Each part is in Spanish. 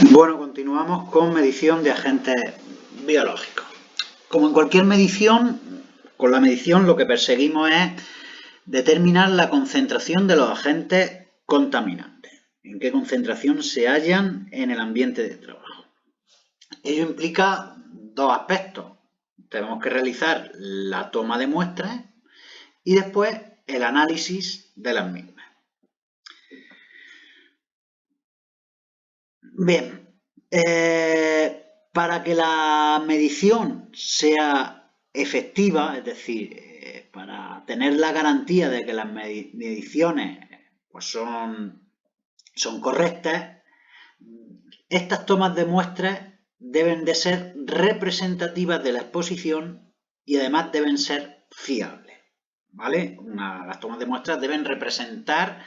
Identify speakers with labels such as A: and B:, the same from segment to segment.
A: Bueno, continuamos con medición de agentes biológicos. Como en cualquier medición, con la medición lo que perseguimos es determinar la concentración de los agentes contaminantes, en qué concentración se hallan en el ambiente de trabajo. Ello implica dos aspectos. Tenemos que realizar la toma de muestras y después el análisis de las mismas. Bien, para que la medición sea efectiva, es decir, para tener la garantía de que las mediciones pues son correctas, estas tomas de muestras deben de ser representativas de la exposición y además deben ser fiables, ¿vale? Las tomas de muestras deben representar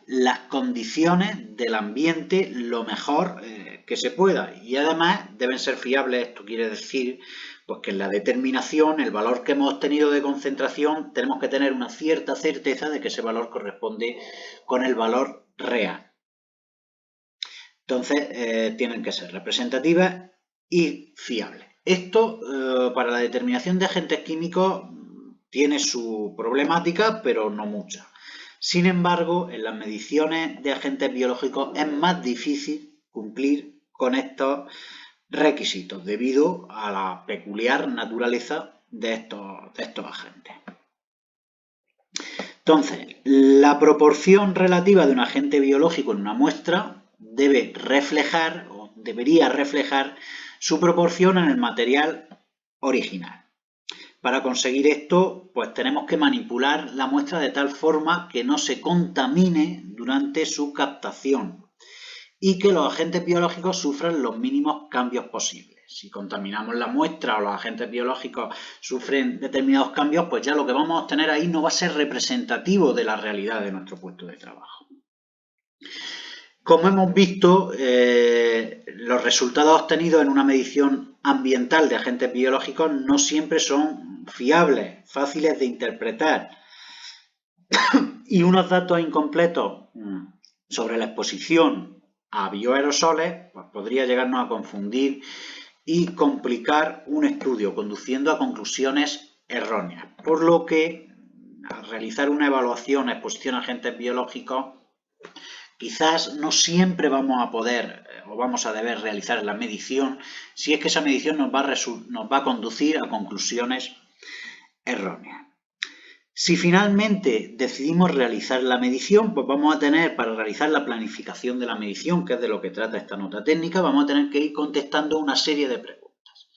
A: las condiciones del ambiente lo mejor que se pueda y además deben ser fiables. Esto quiere decir pues, que en la determinación, el valor que hemos obtenido de concentración, tenemos que tener una cierta certeza de que ese valor corresponde con el valor real. Entonces, tienen que ser representativas y fiables. Esto, para la determinación de agentes químicos, tiene su problemática, pero no mucha. Sin embargo, en las mediciones de agentes biológicos es más difícil cumplir con estos requisitos debido a la peculiar naturaleza de estos agentes. Entonces, la proporción relativa de un agente biológico en una muestra debe reflejar o debería reflejar su proporción en el material original. Para conseguir esto, pues tenemos que manipular la muestra de tal forma que no se contamine durante su captación y que los agentes biológicos sufran los mínimos cambios posibles. Si contaminamos la muestra o los agentes biológicos sufren determinados cambios, pues ya lo que vamos a obtener ahí no va a ser representativo de la realidad de nuestro puesto de trabajo. Como hemos visto, los resultados obtenidos en una medición ambiental de agentes biológicos no siempre son fiables, fáciles de interpretar y unos datos incompletos sobre la exposición a bioaerosoles pues podría llegarnos a confundir y complicar un estudio, conduciendo a conclusiones erróneas. Por lo que, al realizar una evaluación a exposición a agentes biológicos, quizás no siempre vamos a poder o vamos a deber realizar la medición si es que esa medición nos va a conducir a conclusiones erróneas. Si finalmente decidimos realizar la medición, pues vamos a tener, para realizar la planificación de la medición, que es de lo que trata esta nota técnica, vamos a tener que ir contestando una serie de preguntas.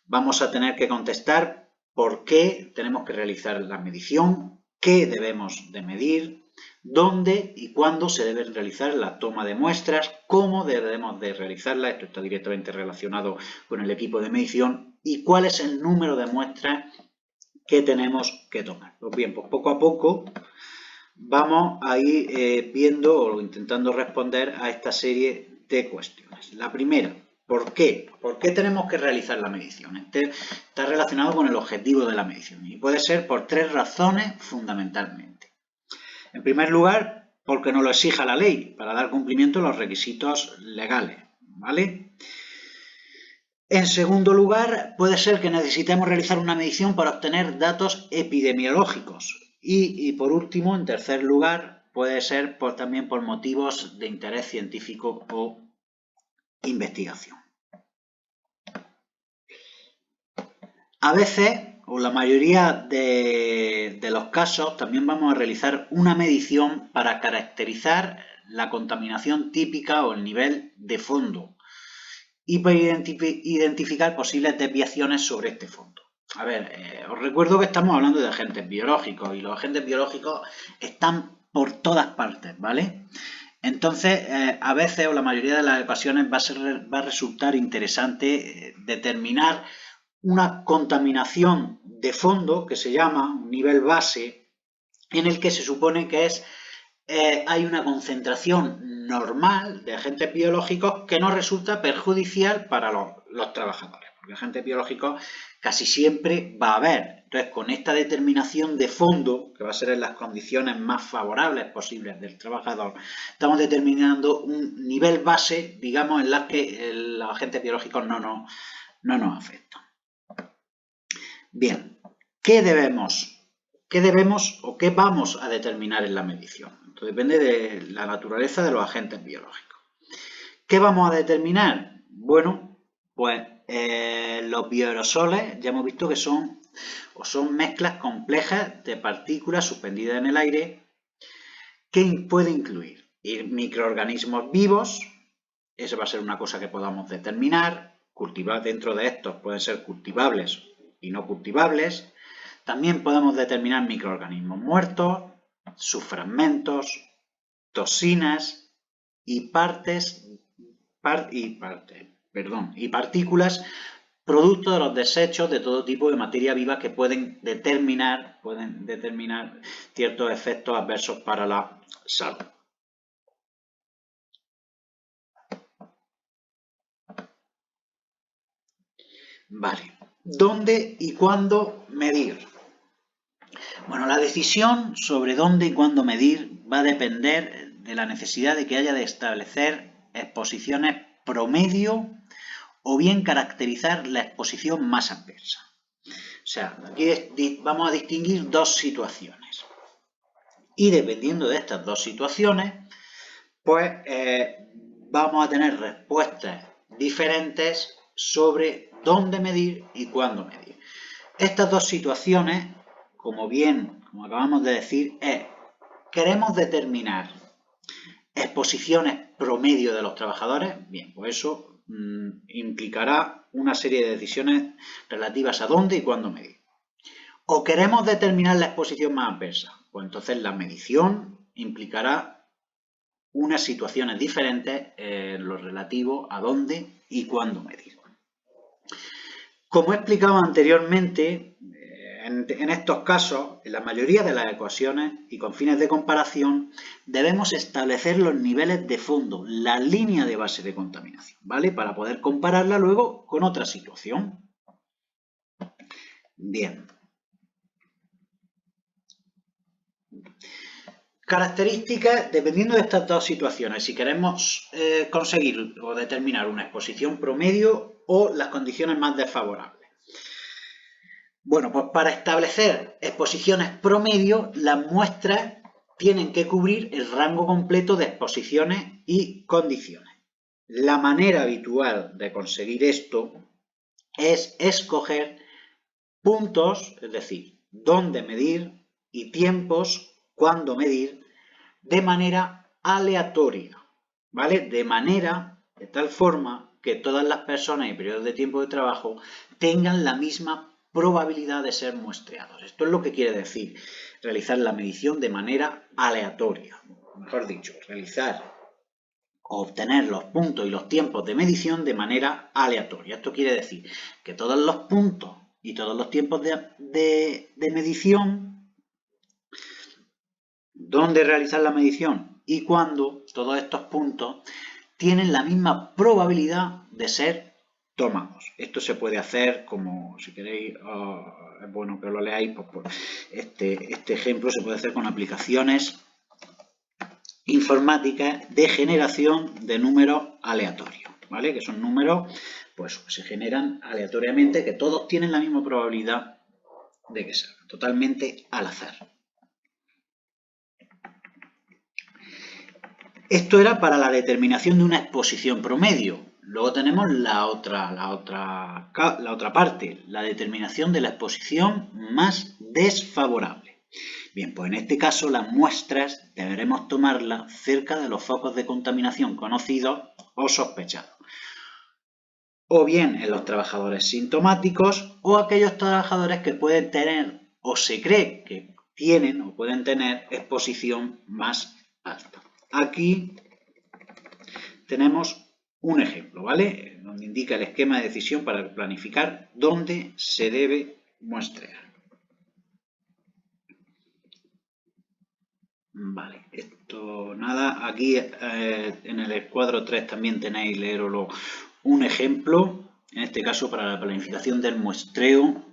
A: Vamos a tener que contestar por qué tenemos que realizar la medición, qué debemos de medir, dónde y cuándo se debe realizar la toma de muestras, cómo debemos de realizarla, esto está directamente relacionado con el equipo de medición, y cuál es el número de muestras que tenemos que tomar. Pues bien, pues poco a poco vamos a ir viendo o intentando responder a esta serie de cuestiones. La primera, ¿por qué? ¿Por qué tenemos que realizar la medición? Este está relacionado con el objetivo de la medición y puede ser por tres razones fundamentalmente. En primer lugar, porque nos lo exija la ley para dar cumplimiento a los requisitos legales, ¿vale? En segundo lugar, puede ser que necesitemos realizar una medición para obtener datos epidemiológicos. Y por último, en tercer lugar, puede ser también por motivos de interés científico o investigación. A veces, o la mayoría de los casos, también vamos a realizar una medición para caracterizar la contaminación típica o el nivel de fondo y para identificar posibles desviaciones sobre este fondo. A ver, os recuerdo que estamos hablando de agentes biológicos y los agentes biológicos están por todas partes, ¿vale? Entonces, a veces o la mayoría de las ocasiones va a resultar interesante determinar una contaminación de fondo que se llama un nivel base, en el que se supone que hay una concentración normal de agentes biológicos que no resulta perjudicial para los trabajadores. agentes biológicos casi siempre va a haber. Entonces, con esta determinación de fondo, que va a ser en las condiciones más favorables posibles del trabajador, estamos determinando un nivel base, digamos, en las que los agentes biológicos no nos afectan. Bien, ¿qué debemos o qué vamos a determinar en la medición? Esto depende de la naturaleza de los agentes biológicos. ¿Qué vamos a determinar? Bueno, pues los bioaerosoles ya hemos visto que son mezclas complejas de partículas suspendidas en el aire que puede incluir microorganismos vivos, eso va a ser una cosa que podamos determinar, cultivar dentro de estos pueden ser cultivables y no cultivables, también podemos determinar microorganismos muertos, sus fragmentos, toxinas y partículas producto de los desechos de todo tipo de materia viva que pueden determinar ciertos efectos adversos para la salud. Vale, ¿dónde y cuándo medir? Bueno, la decisión sobre dónde y cuándo medir va a depender de la necesidad de que haya de establecer exposiciones promedio o bien caracterizar la exposición más adversa. O sea, aquí vamos a distinguir dos situaciones. Y dependiendo de estas dos situaciones, pues vamos a tener respuestas diferentes sobre dónde medir y cuándo medir. Estas dos situaciones, como acabamos de decir, queremos determinar exposiciones promedio de los trabajadores, bien, pues eso implicará una serie de decisiones relativas a dónde y cuándo medir. O queremos determinar la exposición más adversa, pues entonces la medición implicará unas situaciones diferentes en lo relativo a dónde y cuándo medir. Como he explicado anteriormente, en estos casos, en la mayoría de las ecuaciones y con fines de comparación, debemos establecer los niveles de fondo, la línea de base de contaminación, ¿vale? Para poder compararla luego con otra situación. Bien. Características, dependiendo de estas dos situaciones, si queremos conseguir o determinar una exposición promedio o las condiciones más desfavorables. Bueno, pues para establecer exposiciones promedio, las muestras tienen que cubrir el rango completo de exposiciones y condiciones. La manera habitual de conseguir esto es escoger puntos, es decir, dónde medir y tiempos, cuándo medir, de manera aleatoria, ¿vale? De tal forma que todas las personas y periodos de tiempo de trabajo tengan la misma probabilidad de ser muestreados. Esto es lo que quiere decir realizar la medición de manera aleatoria. Mejor dicho, obtener los puntos y los tiempos de medición de manera aleatoria. Esto quiere decir que todos los puntos y todos los tiempos de medición, dónde realizar la medición y cuándo, todos estos puntos tienen la misma probabilidad de ser tomados. Esto se puede hacer como, si queréis, es bueno que lo leáis, pues este ejemplo se puede hacer con aplicaciones informáticas de generación de números aleatorios, ¿vale? Que son números pues, que se generan aleatoriamente, que todos tienen la misma probabilidad de que salgan, totalmente al azar. Esto era para la determinación de una exposición promedio. Luego tenemos la otra parte, la determinación de la exposición más desfavorable. Bien, pues en este caso las muestras deberemos tomarlas cerca de los focos de contaminación conocidos o sospechados. O bien en los trabajadores sintomáticos o aquellos trabajadores que pueden tener o se cree que tienen o pueden tener exposición más alta. Aquí tenemos un ejemplo, ¿vale? Donde indica el esquema de decisión para planificar dónde se debe muestrear. Vale, esto nada, aquí en el cuadro 3 también tenéis, leeroslo, un ejemplo en este caso para la planificación del muestreo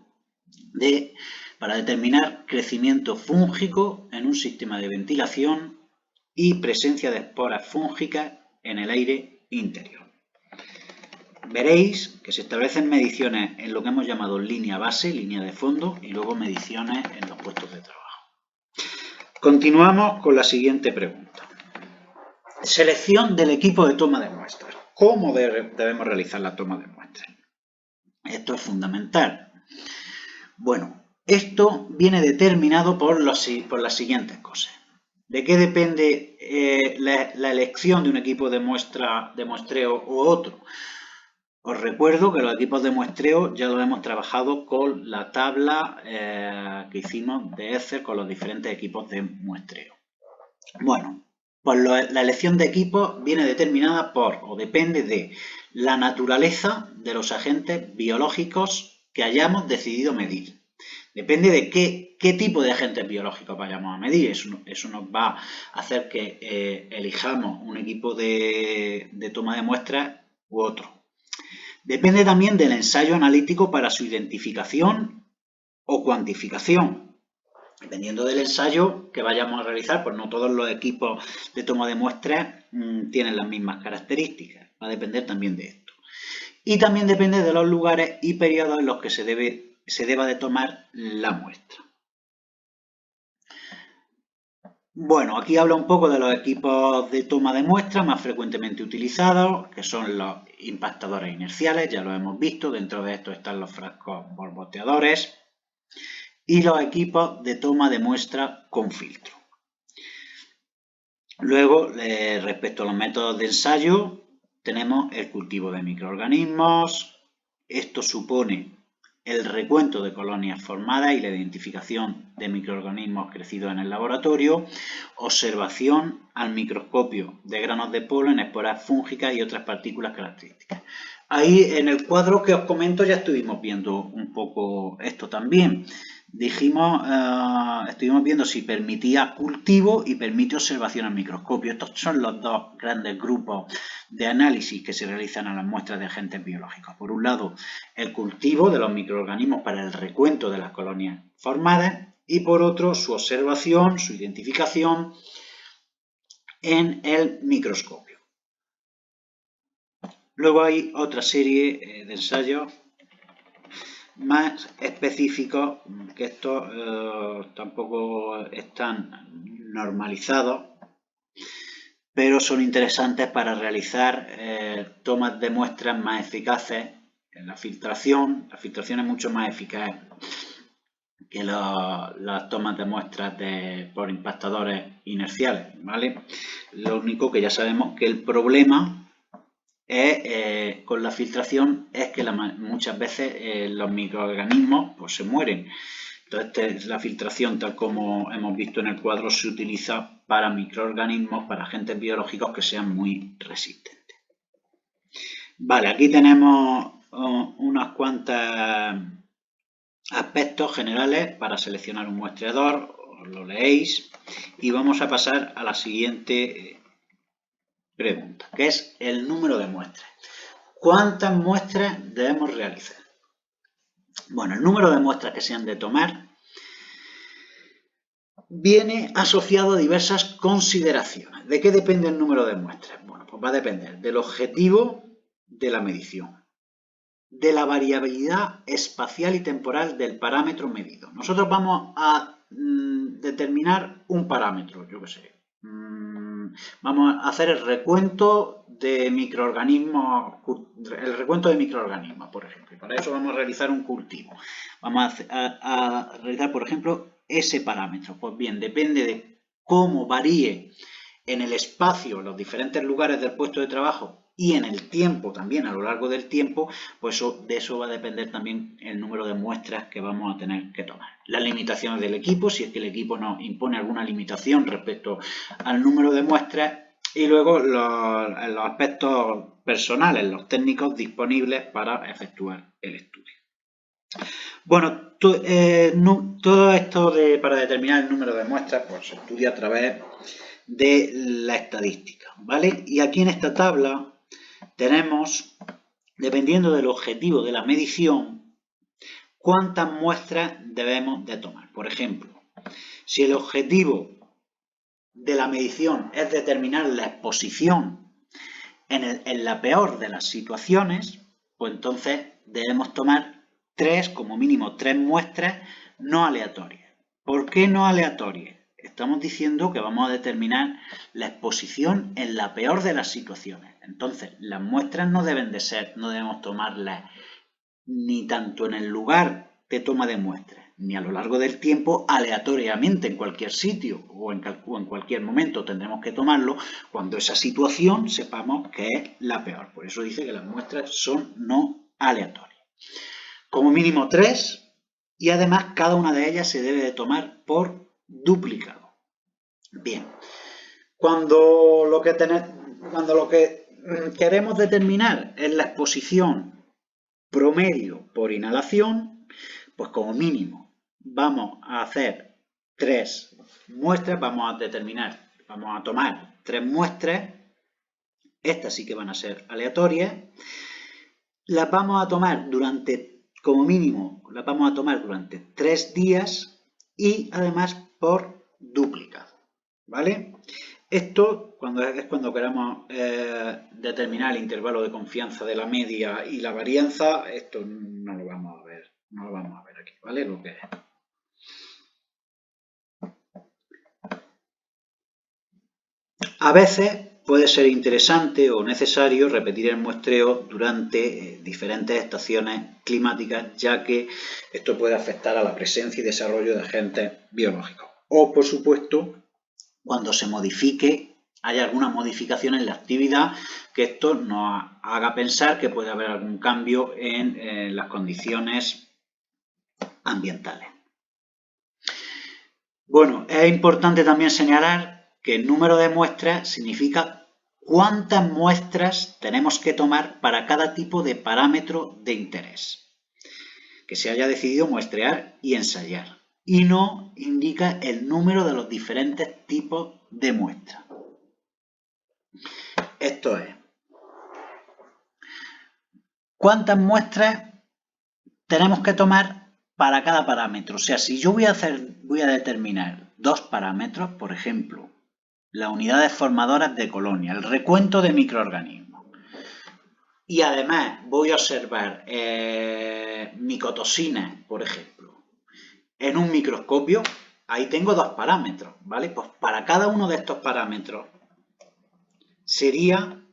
A: para determinar crecimiento fúngico en un sistema de ventilación y presencia de esporas fúngicas en el aire interior. Veréis que se establecen mediciones en lo que hemos llamado línea base, línea de fondo, y luego mediciones en los puestos de trabajo. Continuamos con la siguiente pregunta. Selección del equipo de toma de muestras. ¿Cómo debemos realizar la toma de muestras? Esto es fundamental. Bueno, esto viene determinado por las siguientes cosas. ¿De qué depende la elección de un equipo de muestreo u otro? Os recuerdo que los equipos de muestreo ya lo hemos trabajado con la tabla que hicimos de Excel con los diferentes equipos de muestreo. Bueno, pues la elección de equipos viene determinada por o depende de la naturaleza de los agentes biológicos que hayamos decidido medir. Depende de qué tipo de agentes biológicos vayamos a medir. Eso nos va a hacer que elijamos un equipo de toma de muestras u otro. Depende también del ensayo analítico para su identificación o cuantificación. Dependiendo del ensayo que vayamos a realizar, pues no todos los equipos de toma de muestras tienen las mismas características. Va a depender también de esto. Y también depende de los lugares y periodos en los que se deba de tomar la muestra. Bueno, aquí habla un poco de los equipos de toma de muestras más frecuentemente utilizados, que son los impactadores inerciales, ya lo hemos visto, dentro de esto están los frascos borboteadores y los equipos de toma de muestra con filtro. Luego, respecto a los métodos de ensayo, tenemos el cultivo de microorganismos. Esto supone el recuento de colonias formadas y la identificación de microorganismos crecidos en el laboratorio, observación al microscopio de granos de polen, esporas fúngicas y otras partículas características. Ahí en el cuadro que os comento ya estuvimos viendo un poco esto también. Estuvimos viendo si permitía cultivo y permite observación al microscopio. Estos son los dos grandes grupos de análisis que se realizan a las muestras de agentes biológicos. Por un lado, el cultivo de los microorganismos para el recuento de las colonias formadas y por otro, su observación, su identificación en el microscopio. Luego hay otra serie de ensayos más específicos, que estos tampoco están normalizados, pero son interesantes para realizar tomas de muestras más eficaces en la filtración. La filtración es mucho más eficaz que las tomas de muestras por impactadores inerciales, ¿vale? Lo único que ya sabemos que el problema con la filtración es que muchas veces los microorganismos pues, se mueren. Entonces la filtración, tal como hemos visto en el cuadro, se utiliza para microorganismos, para agentes biológicos que sean muy resistentes. Vale, aquí tenemos unas cuantas aspectos generales para seleccionar un muestreador, os lo leéis y vamos a pasar a la siguiente pregunta, que es el número de muestras. ¿Cuántas muestras debemos realizar? Bueno, el número de muestras que se han de tomar viene asociado a diversas consideraciones. ¿De qué depende el número de muestras? Bueno, pues va a depender del objetivo de la medición, de la variabilidad espacial y temporal del parámetro medido. Nosotros vamos a determinar un parámetro, yo qué sé. Vamos a hacer el recuento de microorganismos, por ejemplo. Y para eso vamos a realizar un cultivo. Vamos a realizar, por ejemplo, ese parámetro. Pues bien, depende de cómo varíe en el espacio, en los diferentes lugares del puesto de trabajo y en el tiempo también, a lo largo del tiempo, pues de eso va a depender también el número de muestras que vamos a tener que tomar. Las limitaciones del equipo, si es que el equipo nos impone alguna limitación respecto al número de muestras, y luego los aspectos personales, los técnicos disponibles para efectuar el estudio. Bueno, todo esto para determinar el número de muestras pues se estudia a través de la estadística, ¿vale? Y aquí en esta tabla tenemos dependiendo del objetivo de la medición, cuántas muestras debemos de tomar. Por ejemplo, si el objetivo de la medición es determinar la exposición en la peor de las situaciones, pues entonces debemos tomar como mínimo tres muestras no aleatorias. ¿Por qué no aleatorias? Estamos diciendo que vamos a determinar la exposición en la peor de las situaciones. Entonces, las muestras no debemos tomarlas ni tanto en el lugar de toma de muestras, ni a lo largo del tiempo aleatoriamente en cualquier sitio o en cualquier momento. Tendremos que tomarlo cuando esa situación sepamos que es la peor. Por eso dice que las muestras son no aleatorias. Como mínimo 3, y además cada una de ellas se debe de tomar por duplicado. Bien, cuando lo que queremos determinar es la exposición promedio por inhalación, pues como mínimo vamos a hacer 3 muestras, vamos a tomar 3 muestras, estas sí que van a ser aleatorias, las vamos a tomar como mínimo, las vamos a tomar durante 3 días y además por duplicado, ¿vale? Esto es cuando queramos determinar el intervalo de confianza de la media y la varianza. Esto no lo vamos a ver aquí, ¿vale? Lo que es. A veces puede ser interesante o necesario repetir el muestreo durante diferentes estaciones climáticas, ya que esto puede afectar a la presencia y desarrollo de agentes biológicos. O, por supuesto, cuando hay alguna modificación en la actividad, que esto nos haga pensar que puede haber algún cambio en las condiciones ambientales. Bueno, es importante también señalar que el número de muestras significa cuántas muestras tenemos que tomar para cada tipo de parámetro de interés que se haya decidido muestrear y ensayar, y no indica el número de los diferentes tipos de muestras. Esto es, ¿cuántas muestras tenemos que tomar para cada parámetro? O sea, si yo voy a determinar 2 parámetros, por ejemplo, las unidades formadoras de colonia, el recuento de microorganismos, y además voy a observar micotoxinas, por ejemplo, en un microscopio, ahí tengo 2 parámetros, ¿vale? Pues para cada uno de estos parámetros sería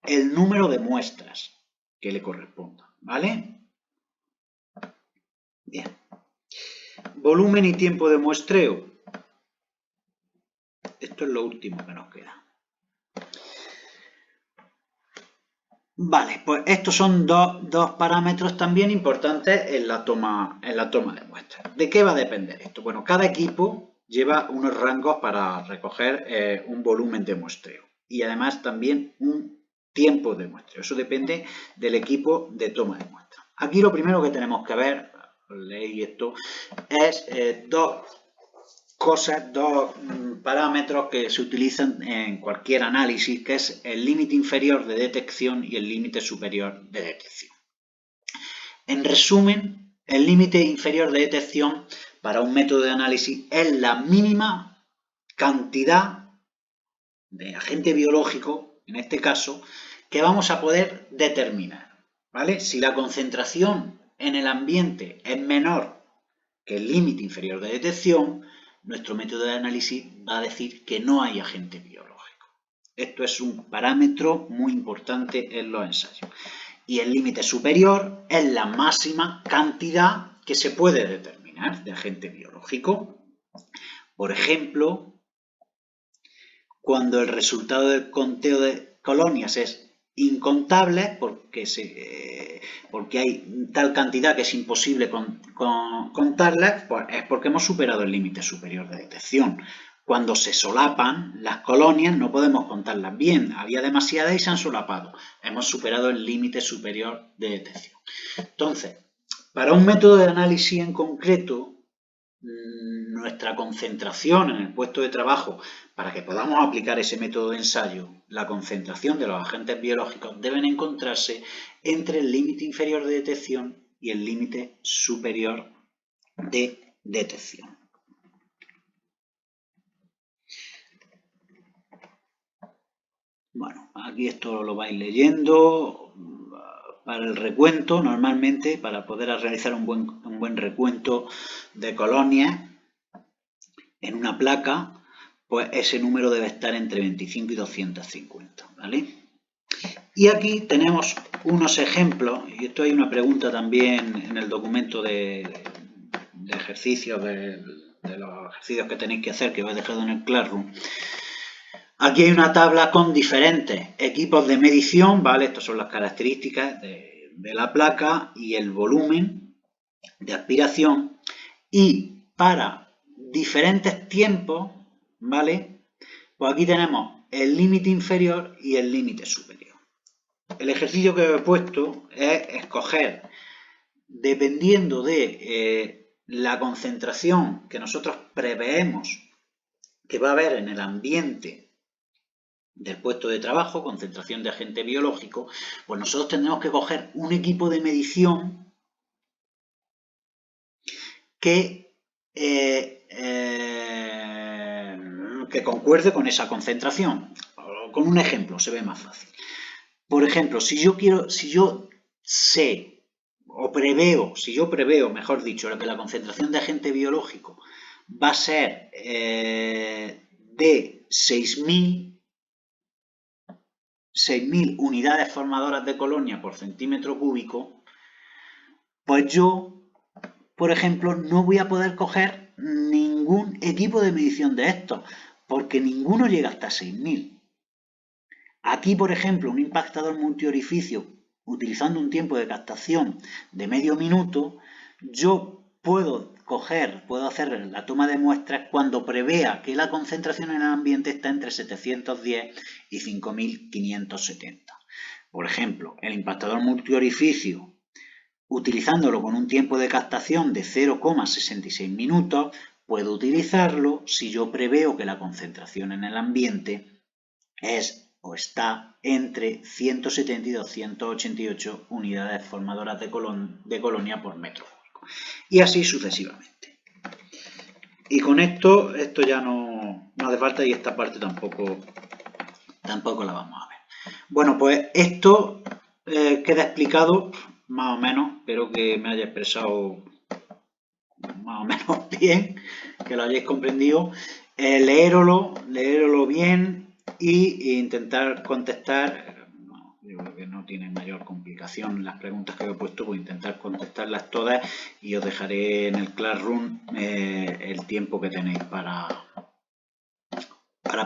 A: el número de muestras que le corresponda, ¿vale? Bien. Volumen y tiempo de muestreo. Esto es lo último que nos queda. Vale, pues estos son dos parámetros también importantes en la toma de muestras. ¿De qué va a depender esto? Bueno, cada equipo lleva unos rangos para recoger un volumen de muestreo y además también un tiempo de muestreo. Eso depende del equipo de toma de muestras. Aquí lo primero que tenemos que ver, leí esto, es dos parámetros que se utilizan en cualquier análisis, que es el límite inferior de detección y el límite superior de detección. En resumen, el límite inferior de detección para un método de análisis es la mínima cantidad de agente biológico, en este caso, que vamos a poder determinar, ¿vale? Si la concentración en el ambiente es menor que el límite inferior de detección, nuestro método de análisis va a decir que no hay agente biológico. Esto es un parámetro muy importante en los ensayos. Y el límite superior es la máxima cantidad que se puede determinar de agente biológico. Por ejemplo, cuando el resultado del conteo de colonias es incontable, porque hay tal cantidad que es imposible contarlas, pues es porque hemos superado el límite superior de detección. Cuando se solapan las colonias no podemos contarlas bien, había demasiadas y se han solapado. Hemos superado el límite superior de detección. Entonces, para un método de análisis en concreto, nuestra concentración en el puesto de trabajo, para que podamos aplicar ese método de ensayo, la concentración de los agentes biológicos deben encontrarse entre el límite inferior de detección y el límite superior de detección. Bueno, aquí esto lo vais leyendo. Para el recuento, normalmente, para poder realizar un buen recuento de colonias en una placa, pues ese número debe estar entre 25 y 250, ¿vale? Y aquí tenemos unos ejemplos, y esto hay una pregunta también en el documento de ejercicios, de los ejercicios que tenéis que hacer, que os he dejado en el Classroom. Aquí hay una tabla con diferentes equipos de medición, ¿vale? Estas son las características de la placa y el volumen de aspiración. Y para diferentes tiempos, ¿vale? Pues aquí tenemos el límite inferior y el límite superior. El ejercicio que he puesto es escoger, dependiendo de la concentración que nosotros preveemos que va a haber en el ambiente del puesto de trabajo, concentración de agente biológico, pues nosotros tendremos que coger un equipo de medición que concuerde con esa concentración. Con un ejemplo se ve más fácil. Por ejemplo, si yo preveo, mejor dicho, que la concentración de agente biológico va a ser de 6.000 unidades formadoras de colonia por centímetro cúbico, pues yo, por ejemplo, no voy a poder coger ningún equipo de medición de estos, porque ninguno llega hasta 6.000. Aquí, por ejemplo, un impactador multiorificio, utilizando un tiempo de captación de medio minuto, yo puedo hacer la toma de muestras cuando prevea que la concentración en el ambiente está entre 710 y 5.570. Por ejemplo, el impactador multiorificio, utilizándolo con un tiempo de captación de 0,66 minutos, puedo utilizarlo si yo preveo que la concentración en el ambiente es o está entre 170 y 288 unidades formadoras de colonia por metro cúbico. Y así sucesivamente. Y con esto ya no hace falta, y esta parte tampoco la vamos a ver. Bueno, pues esto queda explicado más o menos. Espero que me haya expresado más o menos bien, que lo hayáis comprendido. Leéroslo bien e intentar contestar. Yo creo que no tiene mayor complicación las preguntas que he puesto, voy a intentar contestarlas todas y os dejaré en el Classroom el tiempo que tenéis para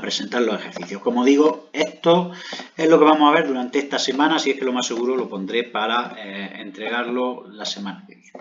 A: presentar los ejercicios. Como digo, esto es lo que vamos a ver durante esta semana, así es que lo más seguro lo pondré para entregarlo la semana que viene.